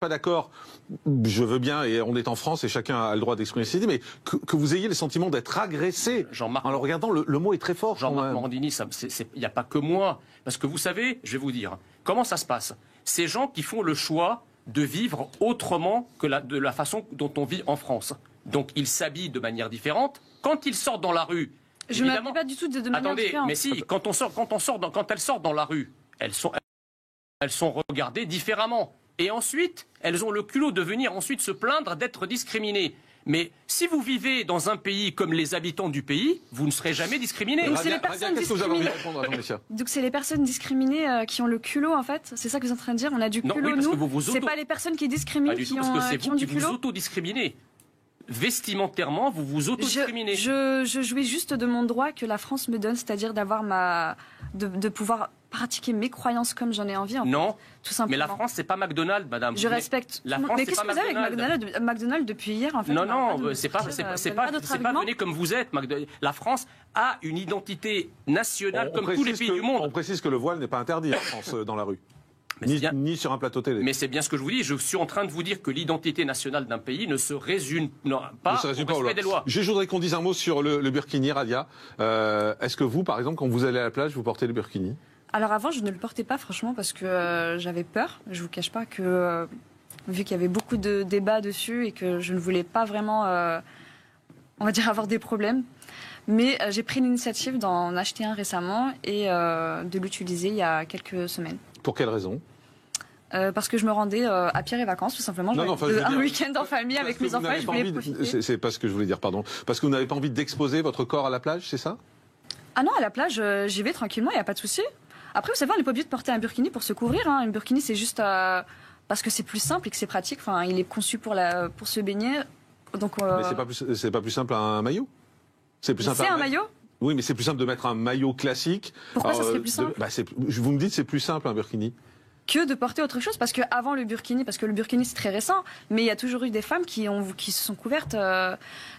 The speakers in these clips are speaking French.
pas d'accord, je veux bien, et on est en France et chacun a le droit d'exprimer ses idées, mais que vous ayez le sentiment d'être agressé. Jean-Marc, en regardant, le mot est très fort. Jean-Marc Morandini, il n'y a pas que moi. Parce que vous savez, je vais vous dire, comment ça se passe? Ces gens qui font le choix de vivre autrement que de la façon dont on vit en France. Donc ils s'habillent de manière différente. Quand ils sortent dans la rue, je ne m'habille pas du tout de manière différente. Mais si, quand elles sortent dans la rue, elles sont regardées différemment. Et ensuite, elles ont le culot de venir ensuite se plaindre d'être discriminées. Mais si vous vivez dans un pays comme les habitants du pays, vous ne serez jamais discriminés. Donc c'est les personnes discriminées. Donc c'est les personnes discriminées qui ont le culot, en fait. C'est ça que vous êtes en train de dire. On a du culot, nous. C'est pas les personnes qui discriminent qui ont du culot. Vous autodiscriminez. Vestimentairement, vous vous autodiscriminez. Je jouis juste de mon droit que la France me donne, c'est-à-dire d'avoir de pouvoir pratiquer mes croyances comme j'en ai envie. Non, tout simplement. Mais la France, c'est pas McDonald's, madame. Je respecte. La France, mais qu'est-ce que vous avez avec McDonald's depuis hier, en fait? Non, c'est pas venez comme vous êtes. La France a une identité nationale comme tous les pays du monde. On précise que le voile n'est pas interdit en France dans la rue. Ni sur un plateau télé. Mais c'est bien ce que je vous dis. Je suis en train de vous dire que l'identité nationale d'un pays ne se résume pas au respect des lois. Je voudrais qu'on dise un mot sur le burkini, Radia. Est-ce que vous, par exemple, quand vous allez à la plage, vous portez le burkini? Alors avant, je ne le portais pas, franchement, parce que j'avais peur. Je ne vous cache pas que, vu qu'il y avait beaucoup de débats dessus et que je ne voulais pas vraiment, on va dire, avoir des problèmes. Mais j'ai pris l'initiative d'en acheter un récemment et de l'utiliser il y a quelques semaines. Pour quelle raison? Parce que je me rendais à Pierre et Vacances, tout simplement. Un week-end en famille avec mes enfants et je voulais profiter. C'est pas ce que je voulais dire, pardon. Parce que vous n'avez pas envie d'exposer votre corps à la plage, c'est ça? Ah non, à la plage, j'y vais tranquillement, il n'y a pas de souci. Après, vous savez, on n'est pas obligé de porter un burkini pour se couvrir. Hein. Un burkini, c'est juste parce que c'est plus simple et que c'est pratique. Enfin, il est conçu pour se baigner. Donc, mais c'est pas plus simple un maillot? C'est plus simple. C'est un maillot? Oui, mais c'est plus simple de mettre un maillot classique. Pourquoi ça serait plus simple? Vous me dites c'est plus simple un burkini que de porter autre chose, parce qu'avant le burkini, parce que le burkini c'est très récent, mais il y a toujours eu des femmes qui se sont couvertes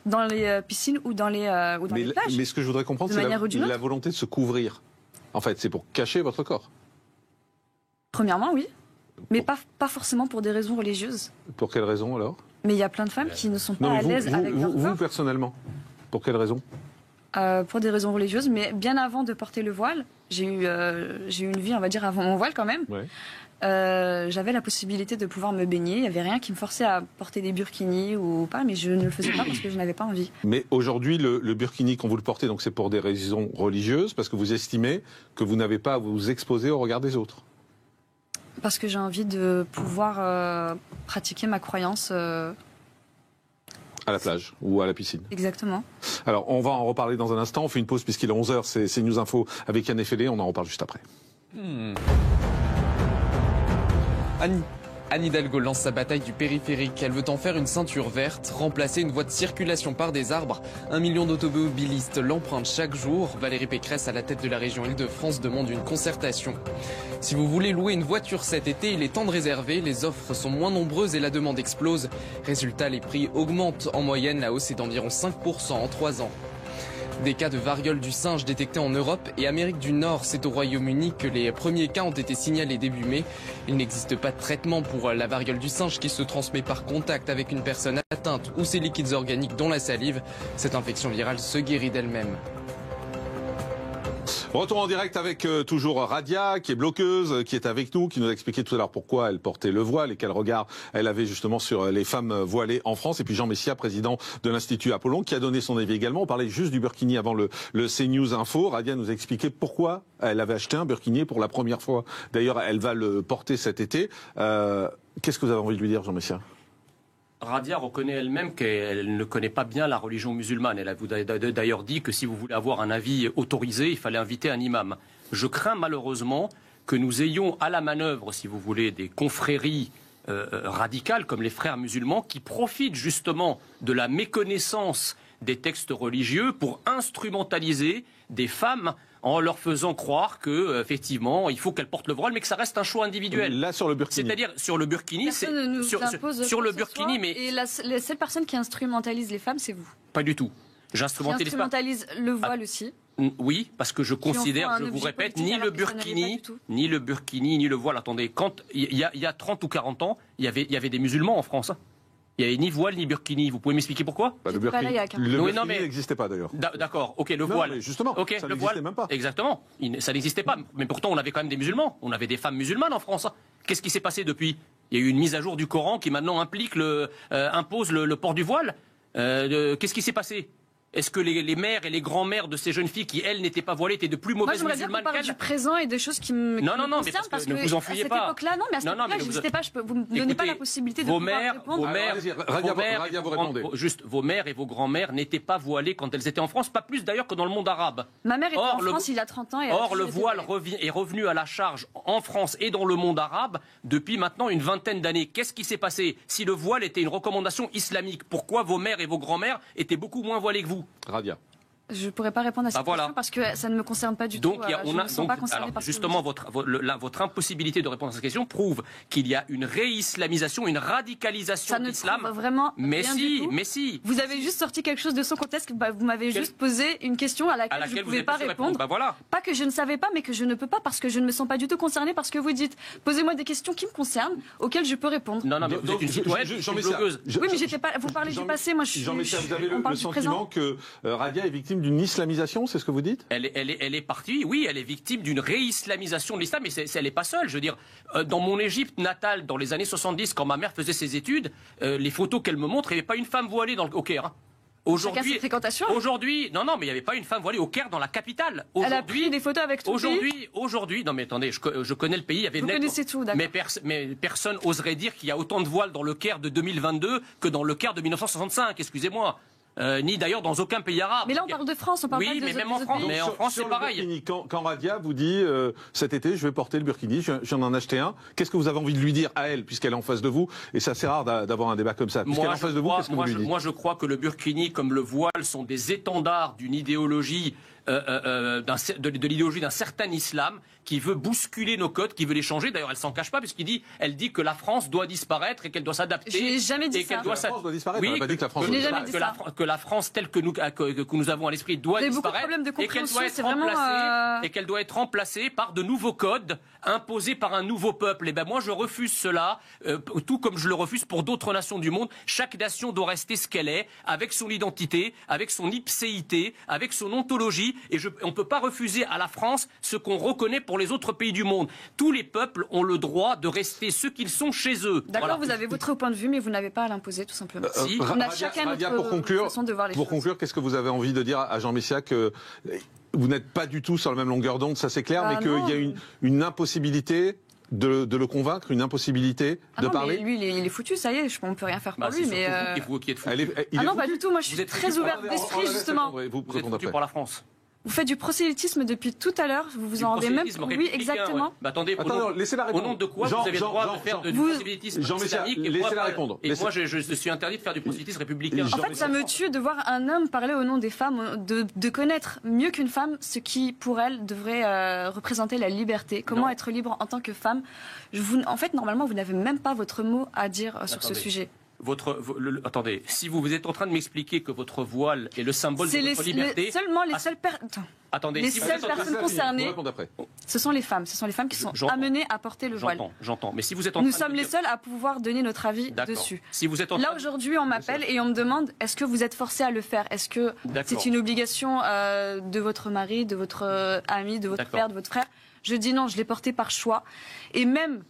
dans les piscines ou dans les plages. Mais ce que je voudrais comprendre, c'est la volonté de se couvrir. En fait, c'est pour cacher votre corps. Premièrement, oui. Mais pas forcément pour des raisons religieuses. Pour quelles raisons alors? Mais il y a plein de femmes qui ne sont pas à l'aise avec leur corps. Vous, personnellement, pour quelles raisons? Pour des raisons religieuses, mais bien avant de porter le voile, j'ai eu une vie, on va dire, avant mon voile quand même. Ouais. J'avais la possibilité de pouvoir me baigner. Il n'y avait rien qui me forçait à porter des burkinis ou pas, mais je ne le faisais pas parce que je n'avais pas envie. Mais aujourd'hui, le burkini, quand vous le portez, donc c'est pour des raisons religieuses, parce que vous estimez que vous n'avez pas à vous exposer au regard des autres? Parce que j'ai envie de pouvoir pratiquer ma croyance. À la plage ou à la piscine. Exactement. Alors, on va en reparler dans un instant. On fait une pause puisqu'il est 11h. C'est News Info avec Yann Effelé. On en reparle juste après. Anne Hidalgo lance sa bataille du périphérique. Elle veut en faire une ceinture verte, remplacer une voie de circulation par des arbres. 1 million d'automobilistes l'empruntent chaque jour. Valérie Pécresse, à la tête de la région Île-de-France, demande une concertation. Si vous voulez louer une voiture cet été, il est temps de réserver. Les offres sont moins nombreuses et la demande explose. Résultat, les prix augmentent. En moyenne, la hausse est d'environ 5% en 3 ans. Des cas de variole du singe détectés en Europe et Amérique du Nord. C'est au Royaume-Uni que les premiers cas ont été signalés début mai. Il n'existe pas de traitement pour la variole du singe qui se transmet par contact avec une personne atteinte ou ses liquides organiques dont la salive. Cette infection virale se guérit d'elle-même. Retour en direct avec toujours Radia, qui est bloqueuse, qui est avec nous, qui nous a expliqué tout à l'heure pourquoi elle portait le voile et quel regard elle avait justement sur les femmes voilées en France. Et puis Jean Messia, président de l'Institut Apollon, qui a donné son avis également. On parlait juste du burkini avant le CNews Info. Radia nous a expliqué pourquoi elle avait acheté un burkini pour la première fois. D'ailleurs, elle va le porter cet été. Qu'est-ce que vous avez envie de lui dire, Jean Messia ? Radia reconnaît elle-même qu'elle ne connaît pas bien la religion musulmane. Elle a d'ailleurs dit que si vous voulez avoir un avis autorisé, il fallait inviter un imam. Je crains malheureusement que nous ayons à la manœuvre, si vous voulez, des confréries radicales comme les frères musulmans qui profitent justement de la méconnaissance des textes religieux pour instrumentaliser des femmes en leur faisant croire que effectivement il faut qu'elles portent le voile, mais que ça reste un choix individuel. Là sur le burkini. C'est-à-dire sur le burkini, sur le burkini, mais et la seule personne qui instrumentalise les femmes, c'est vous. Pas du tout. J'instrumentalise le voile aussi. Oui, parce que je considère, un je vous objet répète, politique ni alors le que ça n'allait pas burkini, du tout. ni le burkini, ni le voile. Attendez, quand il y a 30 ou 40 ans, il y avait des musulmans en France. Il n'y avait ni voile ni burkini. Vous pouvez m'expliquer pourquoi? Bah, le J'étais pas là il y a 40 ans. burkini n'existait pas d'ailleurs. D'accord, ok, le Non, voile. mais justement, Ok, ça le n'existait voile, même pas. Exactement, ça n'existait pas. Mais pourtant, on avait quand même des musulmans. On avait des femmes musulmanes en France. Qu'est-ce qui s'est passé depuis? Il y a eu une mise à jour du Coran qui maintenant impose le port du voile. Qu'est-ce qui s'est passé? Est-ce que les mères et les grands-mères de ces jeunes filles qui, elles, n'étaient pas voilées, étaient de plus Moi, mauvaises j'aimerais bien qu'on musulmanes parle du qu'elles? présent et des choses qui me Non, non, non, mais concernent, parce que ne vous enfuyez à cette pas. époque-là, non, mais à cette Non, non, époque-là, mais j'existais pas. Vous me donnez Écoutez, pas la possibilité de vos pouvoir mères, répondre. vos mères, allez-y, vos mères Radia, et vous vos répondez. juste, vos mères et vos grands-mères n'étaient pas voilées quand elles étaient en France, pas plus d'ailleurs que dans le monde arabe. Ma mère était Or, en le- France il y a 30 ans. Et elle a Or, toujours le été voile voilée. est revenu à la charge en France et dans le monde arabe depuis maintenant une vingtaine d'années. Qu'est-ce qui s'est passé? Si le voile était une recommandation islamique, pourquoi vos mères et vos grands-mères étaient beaucoup moins voilées que vous? Radia. Je ne pourrais pas répondre à cette voilà. question parce que ça ne me concerne pas du Donc, tout. Je ne me sens pas concernée par ce que justement, vous dites. votre impossibilité de répondre à cette question prouve qu'il y a une réislamisation, une radicalisation Ça de ne l'islam. prouve vraiment Mais rien du si, tout. mais si. Vous avez juste sorti quelque chose de son contexte. Vous m'avez juste posé une question à laquelle, je ne vous pouvais n'êtes pas su répondre. Bah voilà. Pas que je ne savais pas, mais que je ne peux pas parce que je ne me sens pas du tout concernée par ce que vous dites. Posez-moi des questions qui me concernent, auxquelles je peux répondre. Non, non, mais vous êtes une citoyenne, Jean une Messia, blogueuse. Oui, mais j'étais pas. Vous parlez du passé, moi je suis. Jean Messia, vous avez on le parle du sentiment présent. que Radia est victime d'une islamisation, c'est ce que vous dites? Elle est partie, oui, elle est victime d'une réislamisation de l'islam, mais elle n'est pas seule. Je veux dire, dans mon Égypte natale, dans les années 70, quand ma mère faisait ses études, les photos qu'elle me montre, il n'y avait pas une femme voilée au Caire. Chacun ses fréquentations. Aujourd'hui, non, mais il n'y avait pas une femme voilée au Caire dans la capitale. Elle a pris des photos avec tout le pays. Aujourd'hui, non mais attendez, je connais le pays. Il y avait Vous connaissez tout, d'accord. mais personne oserait dire qu'il y a autant de voiles dans le Caire de 2022 que dans le Caire de 1965. Excusez-moi. Ni d'ailleurs dans aucun pays arabe. Mais là, on parle de France, on parle pas Oui, des mais autres- même des en autres France, pays. mais en France, c'est le pareil. burkini, quand Radia vous dit cet été je vais porter le burkini, je viens d'en acheter un, qu'est-ce que vous avez envie de lui dire à elle puisqu'elle est en face de vous? Et c'est assez rare d'avoir un débat comme ça. Puisqu'elle est en face de vous, qu'est-ce que vous lui dites? Moi, je crois que le burkini, comme le voile, sont des étendards d'une idéologie, de l'idéologie d'un certain islam qui veut bousculer nos codes, qui veut les changer. D'ailleurs, elle s'en cache pas elle dit que la France doit disparaître et qu'elle doit s'adapter. Je n'ai jamais dit et qu'elle ça. doit La France doit disparaître. Oui, On n'a pas dit que la France Je doit n'ai jamais disparaître. dit ça. que la France telle que nous avons à l'esprit doit Vous avez beaucoup de disparaître problèmes de et qu'elle compréhension, doit être c'est vraiment, remplacée et qu'elle doit être remplacée par de nouveaux codes imposés par un nouveau peuple. Et ben moi je refuse cela, tout comme je le refuse pour d'autres nations du monde. Chaque nation doit rester ce qu'elle est, avec son identité, avec son ipséité, avec son ontologie. Et on ne peut pas refuser à la France ce qu'on reconnaît pour les autres pays du monde. Tous les peuples ont le droit de rester ce qu'ils sont chez eux. D'accord, Voilà. vous avez votre point de vue, mais vous n'avez pas à l'imposer, tout simplement. Si. On a Radia, chacun Radia, notre pour conclure, façon de voir les choses. qu'est-ce que vous avez envie de dire à Jean Messia que vous n'êtes pas du tout sur la même longueur d'onde, ça c'est clair, Ah, mais qu'il non. y a une impossibilité de le convaincre, une impossibilité Ah de non, parler? mais lui, il est foutu, ça y est, on ne peut rien faire pour Bah, lui. c'est Mais surtout vous qui êtes fou. Il Ah est non, fou. pas du tout. Moi, je Vous suis êtes très foutu ouverte On d'esprit, laisse justement. répondre, vous Vous êtes répondez foutu après. pour la France. Vous faites du prosélytisme depuis tout à l'heure. Vous vous en rendez même Prosélytisme Oui, républicain, exactement. ouais. Bah, attendez, Attends, laissez-la au répondre. nom de quoi Jean- vous avez le Jean- droit Jean- de faire du Vous- prosélytisme Jean Messia, islamique et laissez-la moi, répondre. Et moi, je suis interdit de faire du prosélytisme républicain. En fait, ça me tue de voir un homme parler au nom des femmes, de connaître mieux qu'une femme ce qui, pour elle, devrait représenter la liberté. Comment Non. être libre en tant que femme. En fait, normalement, vous n'avez même pas votre mot à dire sur ce Attendez. sujet. Attendez, si vous êtes en train de m'expliquer que votre voile est le symbole de votre liberté, seulement les Ah, seules attendez, les si vous seules êtes en train personnes de... concernées, Vous répondez après. ce sont les femmes. Ce sont les femmes qui sont J'entends. amenées à porter le voile. J'entends, mais si vous êtes en Nous train de sommes me les dire- seuls à pouvoir donner notre avis D'accord. dessus. Si vous êtes en Là train de... aujourd'hui, on m'appelle et on me demande est-ce que vous êtes forcé à le faire? Est-ce que D'accord. c'est une obligation de votre mari, de votre ami, de votre D'accord. père, de votre frère? Je dis non, je l'ai porté par choix. Et même,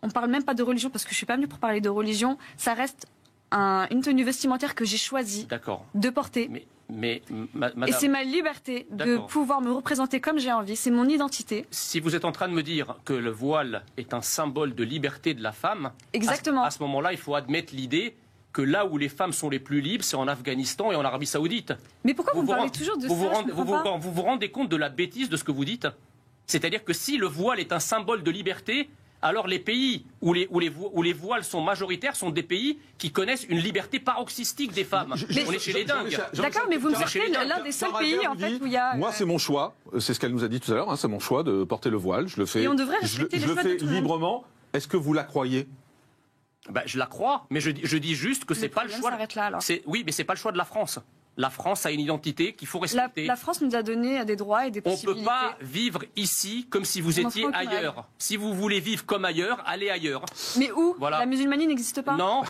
on parle même pas de religion parce que je suis pas venue pour parler de religion. Ça reste une tenue vestimentaire que j'ai choisi D'accord. de porter. Mais Et madame, c'est ma liberté de D'accord. pouvoir me représenter comme j'ai envie. C'est mon identité. si vous êtes en train de me dire que le voile est un symbole de liberté de la femme, Exactement. à ce moment-là, il faut admettre l'idée que là où les femmes sont les plus libres, c'est en Afghanistan et en Arabie Saoudite. Mais pourquoi vous parlez rend- toujours de vous ça? vous Je rendez, comprends pas. vous rendez compte de la bêtise de ce que vous dites? C'est-à-dire que si le voile est un symbole de liberté, alors les pays où les voiles sont majoritaires sont des pays qui connaissent une liberté paroxystique des femmes. On est chez les dingues. D'accord, mais vous me Jean- sortez Jean- l'un des seuls Quand pays Radia en vous fait dit, où il y a. Moi, c'est mon choix. C'est ce qu'elle nous a dit tout à l'heure. C'est mon choix de porter le voile. Je le fais. Et on devrait je le- respecter les je le choix de fais tout le monde. librement. Est-ce que vous la croyez? Je la crois, mais je dis juste que c'est pas le problème choix. s'arrête là, alors. Oui, mais c'est pas le choix de la France. La France a une identité qu'il faut respecter. La France nous a donné des droits et des On ne possibilités. peut pas vivre ici comme si vous étiez ailleurs. Si vous voulez vivre comme ailleurs, allez ailleurs. Mais où? Voilà. La musulmanie n'existe pas? Non.